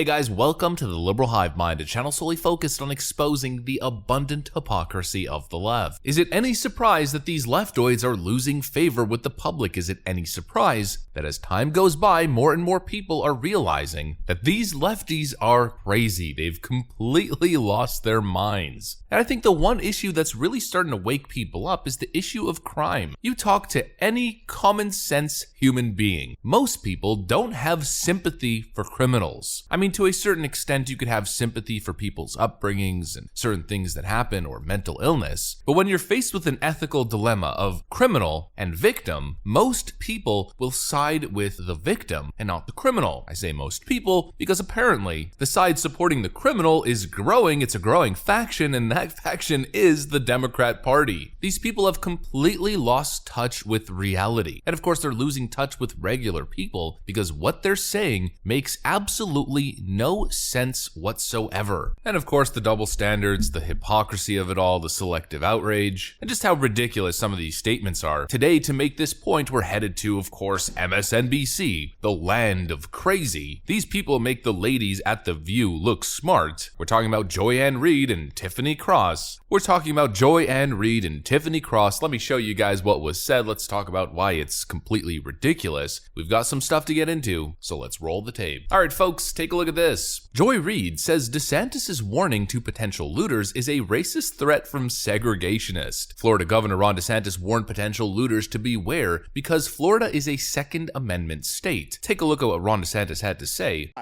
Hey guys, welcome to the Liberal Hive Mind, a channel solely focused on exposing the abundant hypocrisy of the left. Is it any surprise that these leftoids are losing favor with the public? Is it any surprise that as time goes by, more and more people are realizing that these lefties are crazy? They've completely lost their minds. And I think the one issue that's really starting to wake people up is the issue of crime. You talk to any common sense human being, most people don't have sympathy for criminals. I mean, to a certain extent, you could have sympathy for people's upbringings and certain things that happen or mental illness. But when you're faced with an ethical dilemma of criminal and victim, most people will side with the victim and not the criminal. I say most people because apparently the side supporting the criminal is growing. It's a growing faction, and that faction is the Democrat Party. These people have completely lost touch with reality. And of course, they're losing touch with regular people because what they're saying makes absolutely no sense whatsoever. And of course, the double standards, the hypocrisy of it all, the selective outrage, and just how ridiculous some of these statements are. Today, to make this point, we're headed to, of course, MSNBC, the land of crazy. These people make the ladies at The View look smart. We're talking about Joy-Ann Reid and Tiffany Cross. We're talking about Joy-Ann Reid and Tiffany Cross. Let me show you guys what was said. Let's talk about why it's completely ridiculous. We've got some stuff to get into, so let's roll the tape. All right, folks, take a look at this. Joy Reid says DeSantis' warning to potential looters is a racist threat from segregationists. Florida Governor Ron DeSantis warned potential looters to beware because Florida is a Second Amendment state. Take a look at what Ron DeSantis had to say.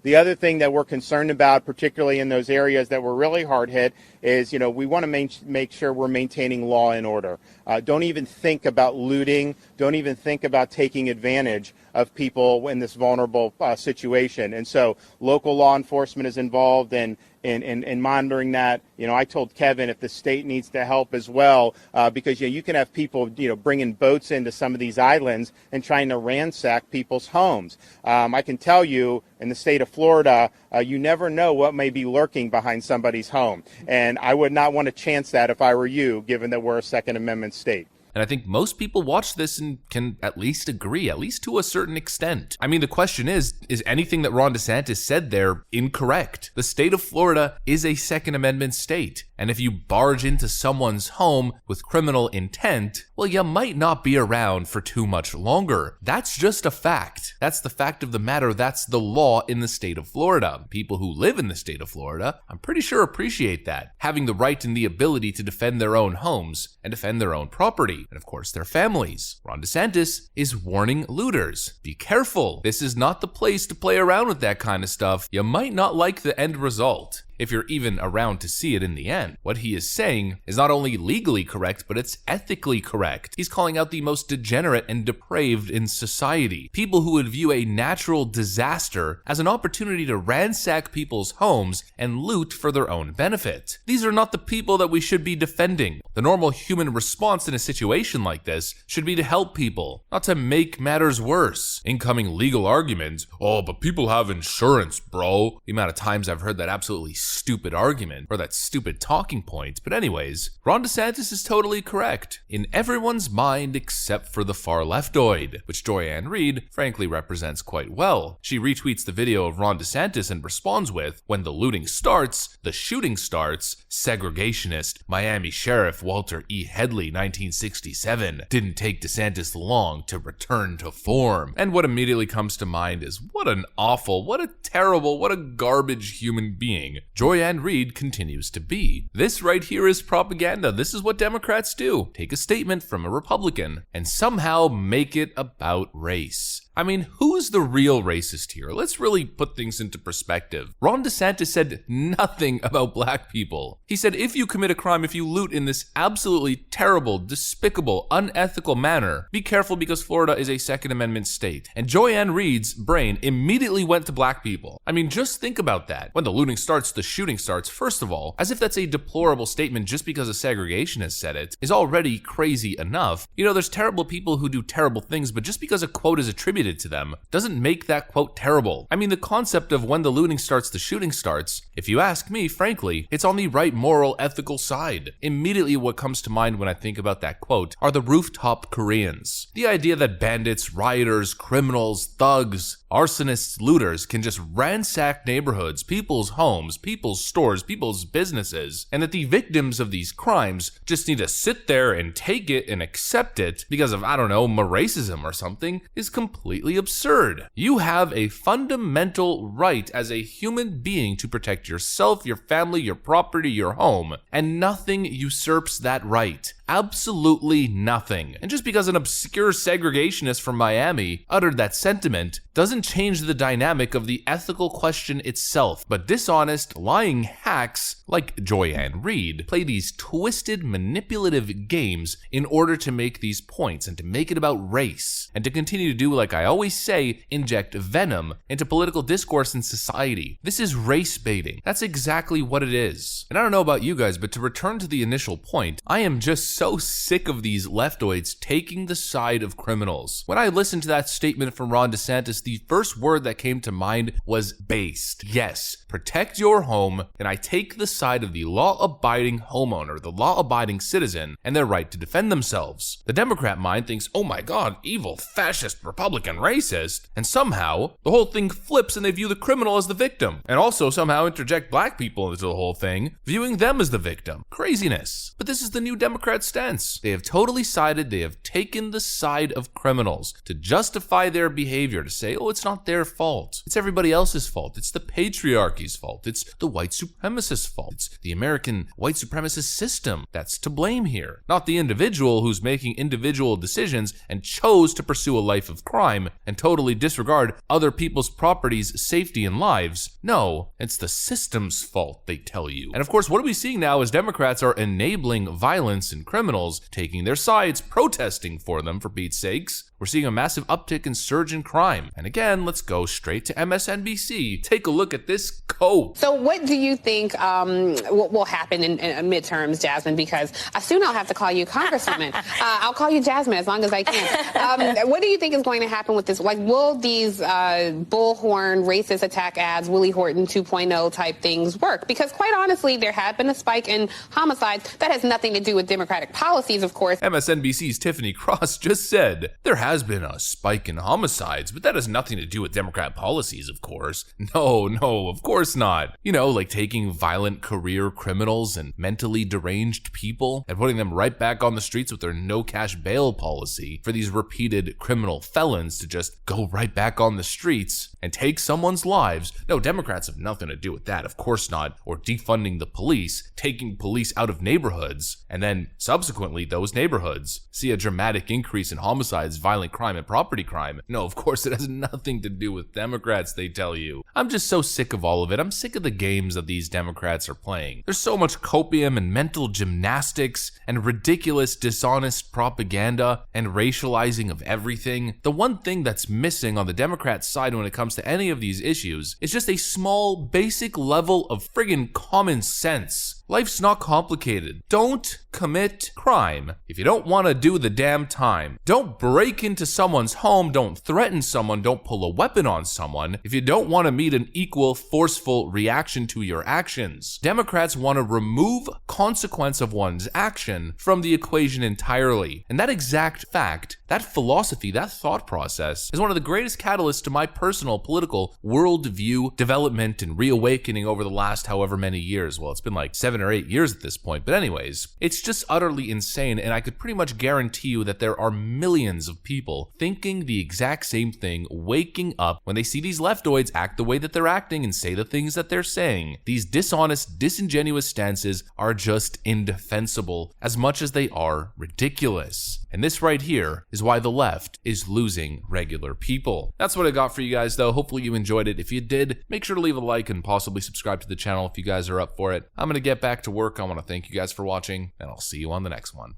The other thing that we're concerned about, particularly in those areas that were really hard hit, is, we want to make sure we're maintaining law and order. Don't even think about looting. Don't even think about taking advantage of people in this vulnerable situation. And so local law enforcement is involved in monitoring that. I told Kevin if the state needs to help as well, because you can have people, bringing boats into some of these islands and trying to ransack people's homes. I can tell you in the state of Florida, you never know what may be lurking behind somebody's home. And I would not want to chance that if I were you, given that we're a Second Amendment state. And I think most people watch this and can at least agree, at least to a certain extent. I mean, the question is anything that Ron DeSantis said there incorrect? The state of Florida is a Second Amendment state. And if you barge into someone's home with criminal intent, well, you might not be around for too much longer. That's just a fact. That's the fact of the matter. That's the law in the state of Florida. People who live in the state of Florida, I'm pretty sure appreciate that. Having the right and the ability to defend their own homes and defend their own property. And of course, their families. Ron DeSantis is warning looters. Be careful. This is not the place to play around with that kind of stuff. You might not like the end result, if you're even around to see it in the end. What he is saying is not only legally correct, but it's ethically correct. He's calling out the most degenerate and depraved in society. People who would view a natural disaster as an opportunity to ransack people's homes and loot for their own benefit. These are not the people that we should be defending. The normal human response in a situation like this should be to help people, not to make matters worse. Incoming legal arguments, oh, but people have insurance, bro. The amount of times I've heard that absolutely stupid argument or that stupid talking point. But anyways, Ron DeSantis is totally correct in everyone's mind except for the far leftoid, which Joy-Ann Reid frankly represents quite well. She retweets the video of Ron DeSantis and responds with, "When the looting starts, the shooting starts. Segregationist, Miami Sheriff Walter E. Headley, 1967. Didn't take DeSantis long to return to form." And what immediately comes to mind is what an awful, what a terrible, what a garbage human being Joy-Ann Reid continues to be. This right here is propaganda. This is what Democrats do. Take a statement from a Republican and somehow make it about race. I mean, who's the real racist here? Let's really put things into perspective. Ron DeSantis said nothing about black people. He said if you commit a crime, if you loot in this absolutely terrible, despicable, unethical manner, be careful because Florida is a Second Amendment state. And Joy-Ann Reid's brain immediately went to black people. I mean, just think about that. When the looting starts, the shooting starts, first of all, as if that's a deplorable statement just because a segregationist said it, is already crazy enough. You know, there's terrible people who do terrible things, but just because a quote is attributed to them doesn't make that quote terrible. I mean, the concept of when the looting starts, the shooting starts, if you ask me, frankly, it's on the right moral, ethical side. Immediately what comes to mind when I think about that quote are the rooftop Koreans. The idea that bandits, rioters, criminals, thugs, arsonists, looters can just ransack neighborhoods, people's homes, people's stores, people's businesses, and that the victims of these crimes just need to sit there and take it and accept it because of, I don't know, racism or something is completely absurd. You have a fundamental right as a human being to protect yourself, your family, your property, your home, and nothing usurps that right. Absolutely nothing. And just because an obscure segregationist from Miami uttered that sentiment doesn't change the dynamic of the ethical question itself. But dishonest, lying hacks like Joy-Ann Reid play these twisted, manipulative games in order to make these points and to make it about race and to continue to do, like I always say, inject venom into political discourse in society. This is race baiting. That's exactly what it is. And I don't know about you guys, but to return to the initial point, I am just so sick of these leftoids taking the side of criminals. When I listened to that statement from Ron DeSantis, the first word that came to mind was based. Yes, protect your home, and I take the side of the law-abiding homeowner, the law-abiding citizen, and their right to defend themselves. The Democrat mind thinks, oh my god, evil, fascist, Republican, racist, and somehow the whole thing flips and they view the criminal as the victim, and also somehow interject black people into the whole thing, viewing them as the victim. Craziness. But this is the new Democrat stance. They have totally sided, they have taken the side of criminals to justify their behavior, to say, oh, it's not their fault. It's everybody else's fault. It's the patriarchy's fault. It's the white supremacist fault. It's the American white supremacist system that's to blame here. Not the individual who's making individual decisions and chose to pursue a life of crime and totally disregard other people's properties, safety, and lives. No, it's the system's fault, they tell you. And of course, what are we seeing now is Democrats are enabling violence and criminals, taking their sides, protesting for them, for Pete's sakes. We're seeing a massive uptick in surge in crime. And again, let's go straight to MSNBC. Take a look at this quote. So what do you think will happen in midterms, Jasmine? Because soon I'll have to call you Congresswoman. I'll call you Jasmine as long as I can. What do you think is going to happen with this? Like, will these bullhorn racist attack ads, Willie Horton 2.0 type things work? Because quite honestly, there have been a spike in homicides. That has nothing to do with Democratic policies, of course. MSNBC's Tiffany Cross just said, there has been a spike in homicides, but that has nothing to do with Democrat policies, of course. No, of course not. You know, like taking violent career criminals and mentally deranged people and putting them right back on the streets with their no cash bail policy for these repeated criminal felons to just go right back on the streets and take someone's lives. No, Democrats have nothing to do with that, of course not. Or defunding the police, taking police out of neighborhoods, and then subsequently those neighborhoods see a dramatic increase in homicides, violent crime, and property crime. No, of course it has nothing to do with Democrats, they tell you. I'm just so sick of all of it. I'm sick of the games that these Democrats are playing. There's so much copium and mental gymnastics and ridiculous, dishonest propaganda and racializing of everything. The one thing that's missing on the Democrat side when it comes to any of these issues is just a small, basic level of friggin' common sense. Life's not complicated. Don't commit crime if you don't want to do the damn time. Don't break into someone's home. Don't threaten someone. Don't pull a weapon on someone if you don't want to meet an equal, forceful reaction to your actions. Democrats want to remove consequence of one's action from the equation entirely. And that exact fact, that philosophy, that thought process is one of the greatest catalysts to my personal political worldview development and reawakening over the last however many years. Well, it's been like 7 or 8 years at this point. But anyways, it's just utterly insane, and I could pretty much guarantee you that there are millions of people thinking the exact same thing, waking up when they see these leftoids act the way that they're acting and say the things that they're saying. These dishonest, disingenuous stances are just indefensible as much as they are ridiculous. And this right here is why the left is losing regular people. That's what I got for you guys, though. Hopefully you enjoyed it. If you did, make sure to leave a like and possibly subscribe to the channel if you guys are up for it. I'm going to get back to work. I want to thank you guys for watching, and I'll see you on the next one.